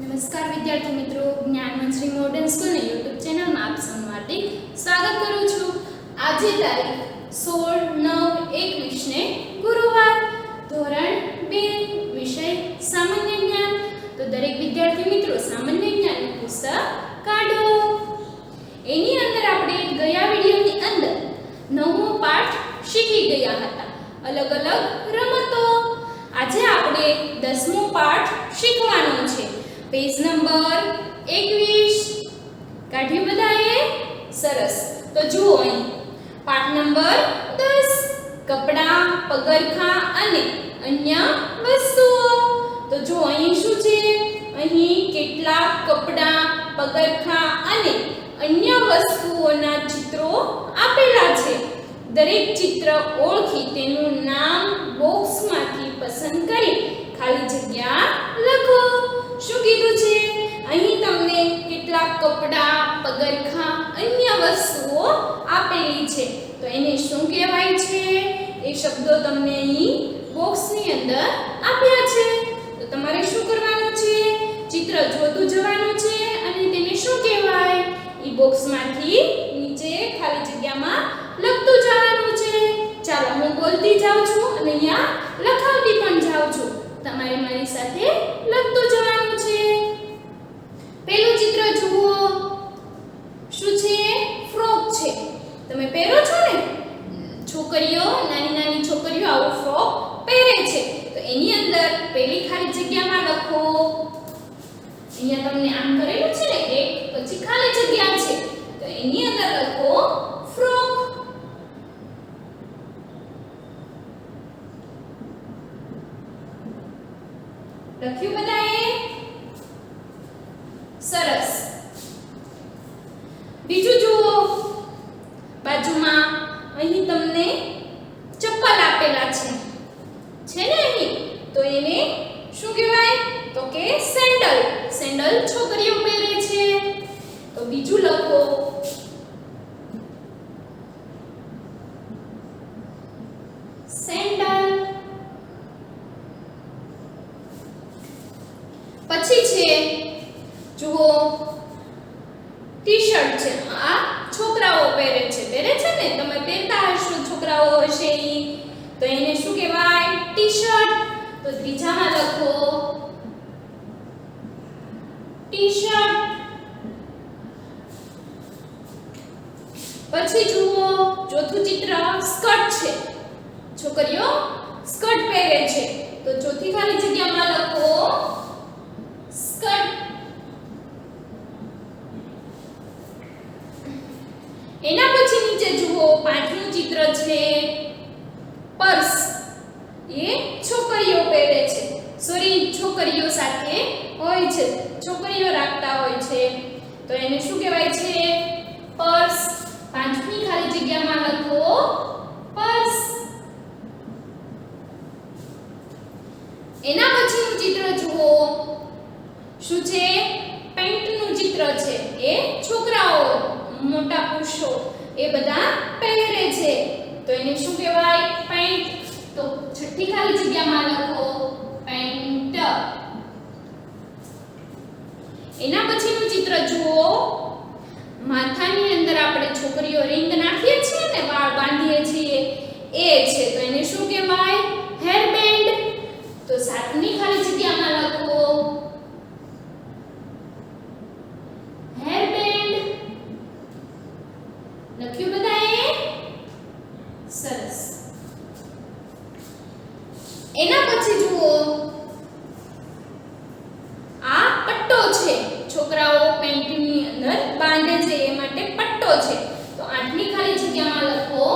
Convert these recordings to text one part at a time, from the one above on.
નમસ્કાર વિદ્યાર્થી મિત્રો, જ્ઞાનમંત્રી મોડર્ન સ્કૂલની યુટ્યુબ ચેનલમાં આપ સૌનું હાર્દિક સ્વાગત કરું છું. આજે તારીખ 16/9/21 ને ગુરુવાર, ધોરણ 2, વિષય સામાન્ય જ્ઞાન. તો દરેક વિદ્યાર્થી મિત્રો સામાન્ય જ્ઞાનનું પુસ્તક કાઢો. એની અંદર આપણે ગયા વિડિયોની અંદર 9મો પાઠ શીખી ગયા હતા, અલગ અલગ રમતો. આજે આપણે 10મો પાઠ શીખવાનો છે. પેજ નંબર 21 કાઢ્યું બધાએ? સરસ. તો જુઓ અહીં પાઠ નંબર 10, કપડાં, પગરખાં અને અન્ય વસ્તુઓ. તો જો અહીં શું છે? અહીં કેટલાક કપડાં, પગરખાં અને અન્ય વસ્તુઓના ચિત્રો આપેલા છે. દરેક ચિત્ર ઓળખી તેનું નામ બોક્સમાંથી પસંદ કરી ખાલી જગ્યા લખો. શું કીધું છે? અહીં તમને કેટલાક કપડાં, પગરખાં, અન્ય વસ્તુઓ આપેલી છે. તો એને શું કહેવાય છે? એ શબ્દો તમને અહીં બોક્સની અંદર આપ્યા છે. તો તમારે શું કરવાનું છે? ચિત્ર જોતું જવાનું છે અને તેને શું કહેવાય એ બોક્સમાંથી નીચે ખાલી જગ્યામાં લખતું જવાનું છે. ચાલો હું બોલતી જાઉં છું અને અહીંયા લખાવતી પણ જાઉં છું. તમારે મારી સાથે લખતું જવાનું છે. પહેલું ચિત્ર જુઓ. શું છે? ફ્રોક છે. તમે પહેરો છો ને? છોકરીઓ, નાની નાની છોકરીઓ આવું ફ્રોક પહેરે છે. તો એની અંદર પહેલી ખાલી જગ્યામાં લખો. અહીંયા તમને આમ કરેલું છે ને, એક પછી ખાલી જગ્યા છે. તો એની અંદર લખો ફ્રોક. લખ્યું બધાએ? સરસ. બીજું જુઓ. બાજુમાં અહીં તમને ચપ્પલ આપેલા છે ને અહીં? તો એને શું કહેવાય? તો કે સેન્ડલ. સેન્ડલ છોકરીઓ પહેરે છે. તો બીજું લખો. સેન્ડલ. પછી છે જુઓ, ટી-શર્ટ છે. આ છોકરાઓ પહેરે છે ને? તમે પહેરતા હશો, છોકરાઓ હશે ઈ. તો એને શું કહેવાય? ટી-શર્ટ. તો ત્રીજામાં લખો ટી-શર્ટ. પછી જુઓ, ચોથું ચિત્ર સ્કર્ટ છે. છોકરીઓ સ્કર્ટ પહેરે છે. તો ચોથી ખાલી જગ્યામાં લખો સ્કર્ટ. એના પછી નીચે જુઓ, પાંચમું ચિત્ર છે પર્સ. એ છોકરીઓ પહેરે છે. છોકરીઓ સાથે હોય છે, છોકરીઓ રાખતા હોય છે. તો એને શું કહેવાય છે? પર્સ. પાંચમી ખાલી જગ્યામાં લખો પર્સ. એના પછીનું ચિત્ર જુઓ. શું છે? પેન્ટનું ચિત્ર છે. એ છોકરાઓ, મોટા પુરુષો એ બધા પહેરે છે. તો એને શું કહેવાય? પેન્ટ. તો છઠ્ઠી ખાલી જગ્યામાં લખો પેન્ટ. એના પછીનું ચિત્ર જુઓ. માથાની અંદર આપણે છોકરીઓ રિંગ નાખીએ છીએ ને, વાળ બાંધીએ છીએ, એ છે. તો એને શું કહેવાય? Hair band. તો સાતમી ખાલી જગ્યામાં લખો હેર બેન્ડ. લખ્યું બધાએ? સરસ. એના પછી જુઓ, આ પટ્ટો છે. છોકરાઓ પેન્ટની અંદર બાંધે છે એ માટે પટ્ટો છે. તો આઠમી ખાલી જગ્યામાં લખો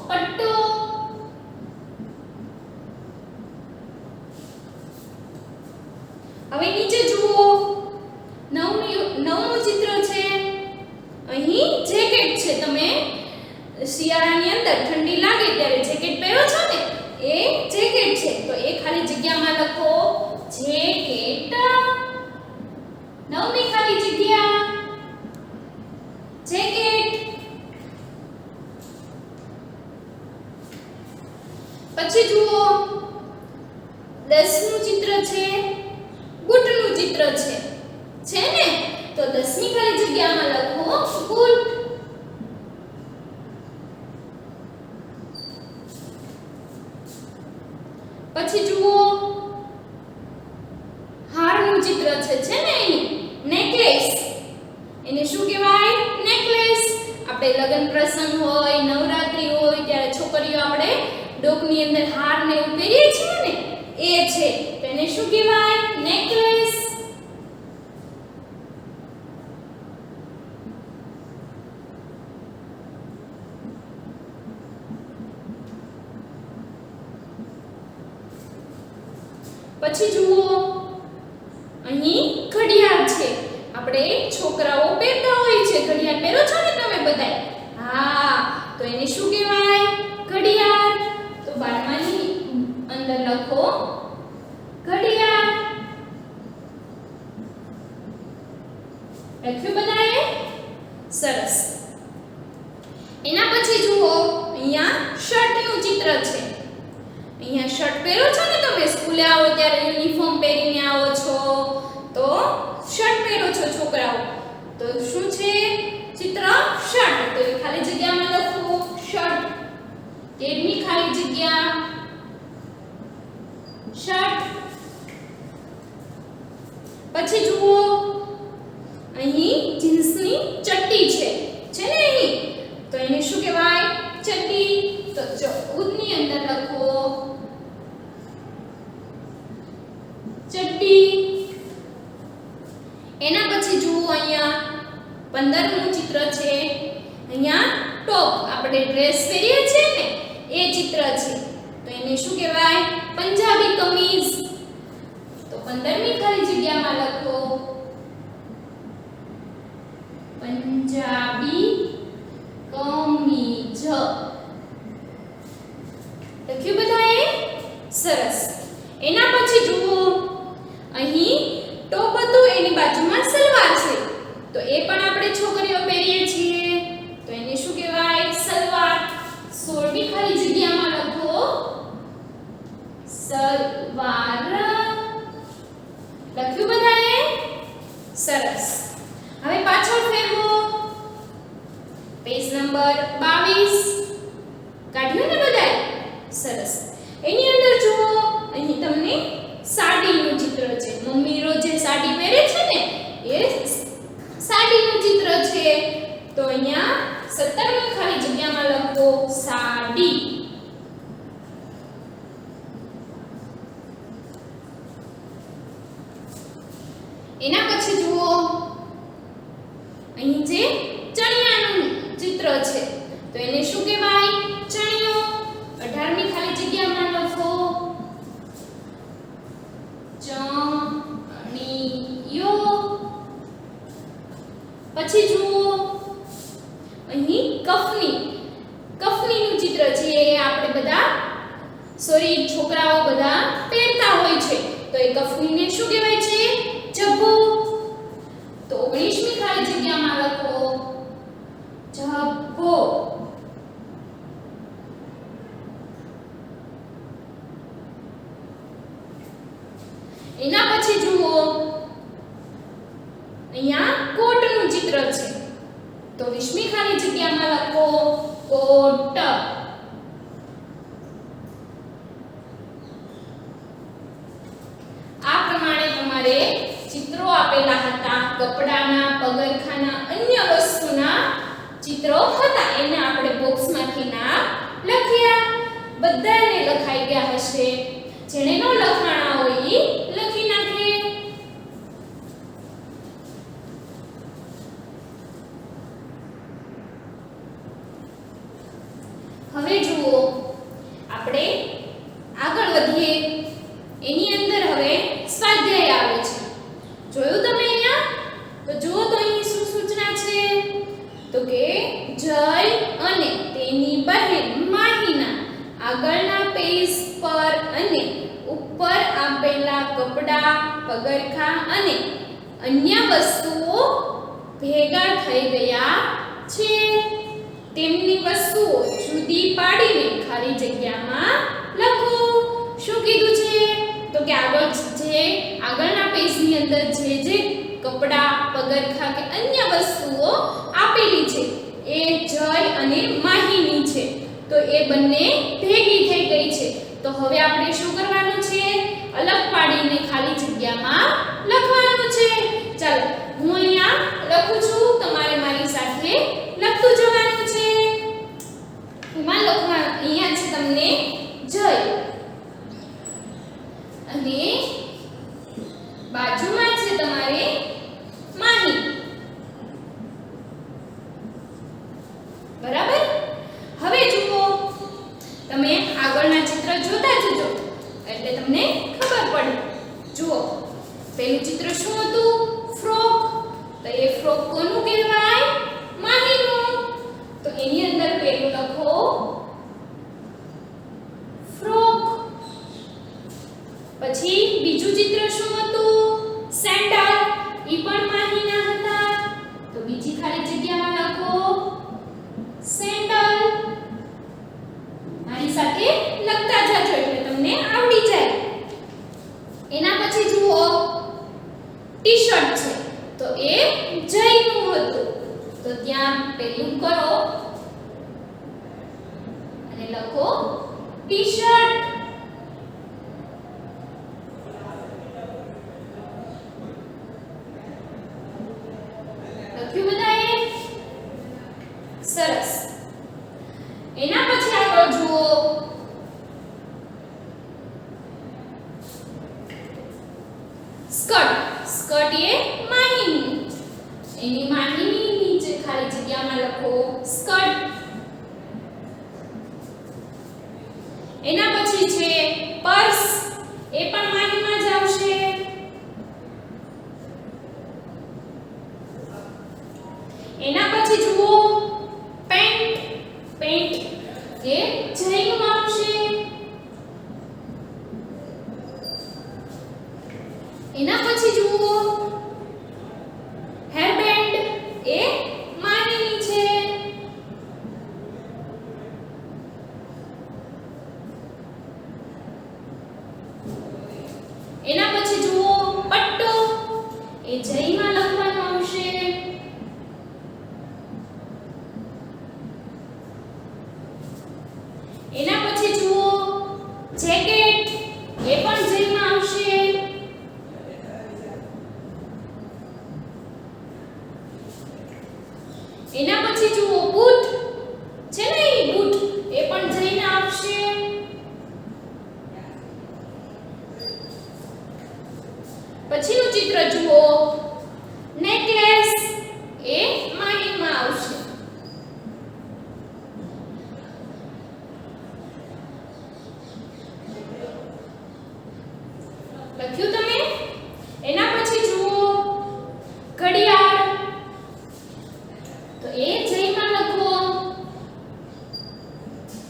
પટ્ટો. હવે નીચે જુઓ, નવમું ચિત્ર છે. અહીં જેકેટ છે. તમે શિયાળાની અંદર ઠંડી લાગે ત્યારે જેકેટ પહેરો છો ને, એ જેકેટ છે. તો એ ખાલી જગ્યામાં લખો જેકેટ. નવમી ખાલી જગ્યા જેકેટ. પછી જુઓ, 10મું ચિત્ર છે બૂટનું ચિત્ર છે. છે ને? તો 10મી ખાલી જગ્યામાં લખો ગુડ. પછી જુઓ હારનું ચિત્ર છે ને એની નેકલેસ. એને શું કહેવાય? નેકલેસ. આપણે લગ્ન પ્રસંગ હોય, નવરાત્રી હોય ત્યારે છોકરીઓ આપણે ડોકની અંદર હાર ને એવું પહેરીએ છીએ ને, એ છે. તો એને શું કહેવાય? નેકલેસ. પછી જુઓ અહીં ઘડિયાળ છે. આપણે છોકરાઓ પહેરતા હોય છે. ઘડિયાળ પહેરો છો ને તમે બધાય? હા, તો એને શું કહેવાય? ઘડિયાળ. તો 12માની અંદર લખો ઘડિયાળ. લખ્યું બધાએ? સરસ. એના પછી જુઓ અહીંયા શર્ટનું ચિત્ર છે. અહીંયા શર્ટ પહેરો છો ને તમે? સ્કૂલે આવો ત્યારે યુનિફોર્મ પહેરીને આવો છો તો શર્ટ પહેરો છો છોકરાઓ. તો શું છે? ચિત્ર શર્ટ. તો એ ખાલી જગ્યામાં લખો શર્ટ. 13મી ખાલી જગ્યા શર્ટ. પછી જુઓ અહીં જીન્સની ચડ્ડી છે ને અહીં? તો એને શું કહેવાય? ચડ્ડી. તો 14ની અંદર લખો ચડ્ડી. એના પછી જુઓ અહીંયા 15નું ચિત્ર છે. અહીંયા ટોપ, આપણે ડ્રેસ પહેરીએ છીએ ને એ ચિત્ર છે. તો એને શું કહેવાય? પંજાબી કમીઝ. તો 15મી ખાલી જગ્યામાં લખો પંજાબી કમીઝ. લખ્યું બધાએ? સરસ. એના પછી જુઓ અહીં ટોપ હતું, એની બાજુમાં સલવાર છે. તો એ પણ આપણે છોકરીઓ પહેરીએ છીએ. તો એને શું કહેવાય? સલવાર. 16મી ખાલી જગ્યામાં લખો સલવાર. લખ્યું બધાએ? સરસ. હવે પાછળ ફેરવો. પેજ નંબર 22 કાઢ્યું ને બધાએ? સરસ. એની અંદર જુઓ અહીં તમને સાડીનું ચિત્ર છે. મમ્મી રોજ જે સાડી પહેરે છે ને એ સાડીનું ચિત્ર છે. તો અહીંયા 17મી ખાલી જગ્યામાં લખો સાડી. એના પછી જુઓ અહીં જે ચણિયાનું ચિત્ર છે. તો એને શું કહેવાય? ચણિયો. 18મી ખાલી જગ્યામાં લખો ચણિયો. પછી જુઓ અહીં કફનીનું ચિત્ર છે. એ આપણે બધા છોકરાઓ બધા પહેરતા હોય છે. તો એ કફનીને શું કહેવાય છે? જબ્બો. તો 19મી ખાલી જગ્યામાં લખો જબ્બો. એના પછી જુઓ અહીંયા કોટનું ચિત્ર છે. તો 20મી ખાલી જગ્યામાં લખો કોટ. આ પ્રમાણે તમારે ચિત્રો આપેલા હતા. કપડાના, પગરખાના, અન્ય વસ્તુના ચિત્રો હતા. એને આપણે બોક્સમાંથી નામ લખ્યા. બધાને લખાઈ ગયા હશે. જેને નો લખાણા હોય એ લખી નાખે. હવે જુઓ આપણે આગળ વધીએ. એની અંદર હવે સ્વાધ્યાય આવે છે. જોયું તમે અહીંયા? તો જુઓ તો અહીં શું સૂચના છે? તો કે જય અને તેની બહેન માહીના આગળના પેજ પર અને ઉપર આપેલા કપડાં, પગરખાં અને અન્ય વસ્તુઓ ભેગા થઈ ગયા છે. તેમની વસ્તુઓ જુદી પાડીને ખાલી જગ્યામાં લખો. શું કીધું છે? તો કે આગળના પેજની અંદર જે કપડા, પગરખા કે અન્ય વસ્તુઓ આપેલી છે એ જય અને માહીની છે. તો એ બંને ભેગી થઈ ગઈ છે. તો હવે આપણે શું કરવાનું છે? અલગ પાડીને ખાલી જગ્યામાં લખવાનું છે. ચાલો હું અહીંયા લખું છું, તમારે મારી સાથે લખતું જવાનું છે. એમાં લખવાનું અહીંયા છે તમને જય અને બાજુમાં છે તમારે માહી. બરાબર? હવે જુઓ, તમે આગળના ચિત્ર જોતા જજો એટલે તમને ખબર પડે. જુઓ, પહેલું ચિત્ર શું હતું? ફ્રોક. તો એ ફ્રોક કોનું કહેવાય? માહીનું. તો એની અંદર પહેલું લખો ફ્રોક. પછી બીજું ચિત્ર શું હતું? સેન્ડલ. ઈ પણ માહીના હતા. તો બીજી ખાલી જગ્યામાં લખો સેન્ડલ. મારી સાથે લખતા જાજો એટલે તમને આવડી જાય. એના પછી જુઓ ટી-શર્ટ છે. તો એ જયનું હતું. તો ત્યાં પેલું કરો અને લખો ટી-શર્ટ. લખ્યું બધાએ? સરસ. એના પછી આગળ જુઓ સ્કર્ટ. સ્કર્ટ એ માહીની. એની માહીની નીચે ખાલી જગ્યામાં લખો સ્કર્ટ. એના પછી છે પર્સ. એ પણ માહીમાં જ આવશે. એના પછી જુઓ પેન્ટ. પેન્ટ એ જયનું આવશે. એના પછી જુઓ હેરબેન્ડ. એ માહીની છે. એના પછી જુઓ પટ્ટો. એ જયમાં લખવાનું આવશે. એના પછી જુઓ જેકેટ. એ પણ જયમાં આવશે. એના પછી જુઓ બૂટ છે ને, એ બૂટ એ પણ જઈને આવશે. પછીનું ચિત્ર જુઓ નેકલેસ. એ માહીમાં આવશે. લખ્યું તમે? એના પછી જુઓ ઘડિયાળ. તો એ જયમાં લખો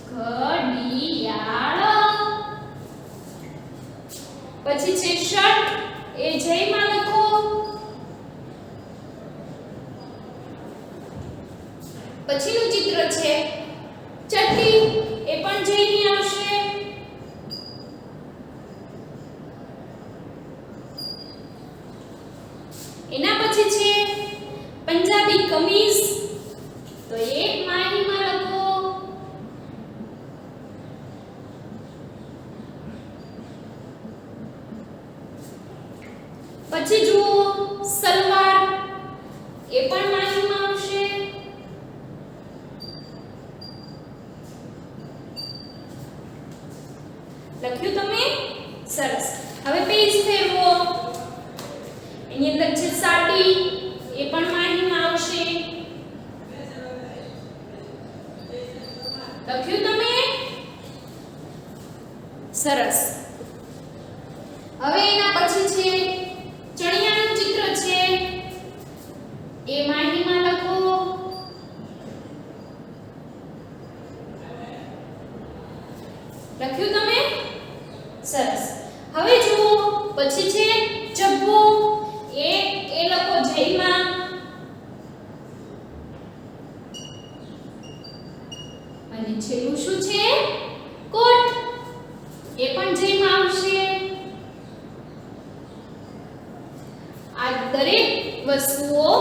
ઘડિયાળ. પછી છે શર્ટ. એ જયમાં લખો. પછીનું ચિત્ર છે ચડ્ડી. એ પણ જયની આવશે. એના પછી છે પંજાબી કમીઝ. તો એ માહીમાં લખો. પછી જુઓ સલવાર. એ પણ માહીમાં આવશે. લખ્યું તમે? સરસ. હવે પેજ ફેરવો. એની અંદર છે સાડી. એ પણ માહીમાં આવશે. લખ્યું તમે? સરસ. હવે એના પછી છે ચણિયાનું ચિત્ર છે. એ માહીમાં લખો. લખ્યું તમે? સરસ. હવે જુઓ પછી છે જબ્બો. એ લખો જયમાં. અને છેલ્લું શું છે? કોટ. એ પણ જયમાં આવશે. આ દરેક વસ્તુઓ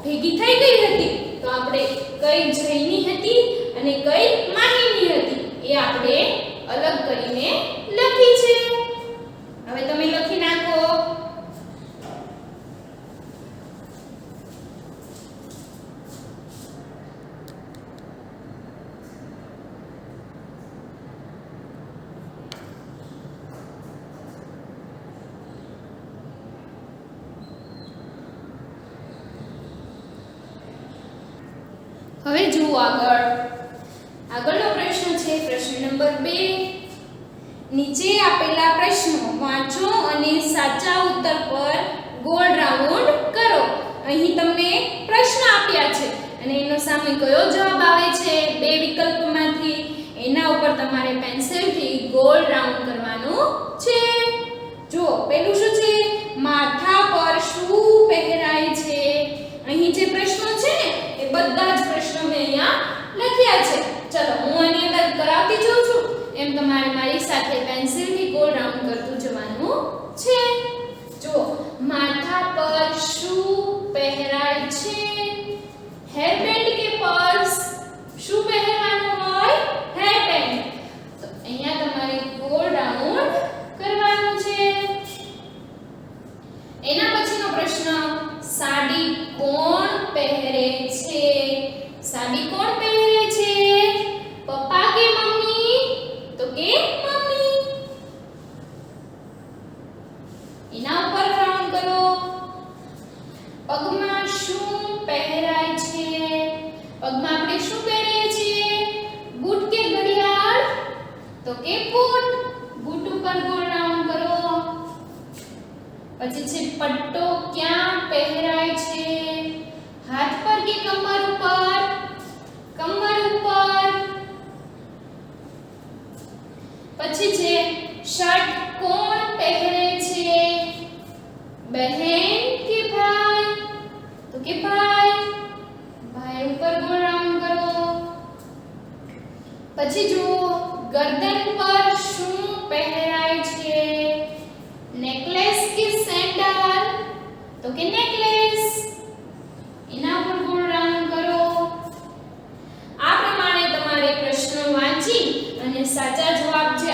ભેગી થઈ ગઈ હતી. તો આપણે કઈ જયની હતી અને કઈ માહીની હતી એ આપણે અલગ કરીને લખી છે. હવે તમે લખી નાખો. હવે જુઓ આગળનો પ્રશ્ન છે પ્રશ્ન નંબર 2. નીચે આપેલા પ્રશ્નો વાંચો અને સાચા ઉત્તર પર ગોળ રાઉન્ડ કરો. અહીં તમને પ્રશ્ન આપ્યા છે અને એનો સામે કયો જવાબ આવે છે બે વિકલ્પમાંથી એના ઉપર તમારે પેન્સિલથી ગોળ રાઉન્ડ કરવાનું છે. જો પેલું શું છે? માથા પર શું પહેરાય છે? અહીં જે પ્રશ્નો છે ને એ બધા જ પ્રશ્નો મેં અહીંયા લખ્યા છે. ચલો હું આની અંદર કરાવતી જાઉં છું એમ તમારે મારી સાથે પેન્સિલથી ગોળ રાઉન્ડ કરતું જવાનું છે. જો માથા પર શું પહેરાય છે? હેર બેન્ડ કે પર્સ? શું પહેરવાનું હોય? Hair band. તો અહીંયા તમારે ગોળ રાઉન્ડ કરવાનું છે. એના પછીનો પ્રશ્ન સાડી કોણ પહેરે છે? સાડી કોણ પહેરે છે? પપ્પા કે મમ્મી? તો કે મમ્મી. એના ઉપર રાઉન્ડ કરો. પગમાં શું પહેરાય છે? પગમાં આપણે શું પહેરીએ છીએ? બૂટ કે ઘડિયાળ? તો કે બૂટ. બૂટ ઉપર ગોળ રાઉન્ડ કરો. પછી છે પટ્ટો ક્યાં પહેરાય છે? હાથ પર કે કમર ઉપર? કમર ઉપર. પછી છે શર્ટ કોણ પહેરે છે? બહેન કે ભાઈ? તો કે ભાઈ. ભાઈ ઉપર ગોળ રાઉન્ડ કરો. પછી જુઓ ગરદન પર શું પહેરાય છે? નેકલેસ કે સેન્ડલ? તો કે નેકલેસ. એના પર ગોળ રાઉન્ડ કરો. આ પ્રમાણે તમારે પ્રશ્નો વાંચી અને સાચા જવાબ જે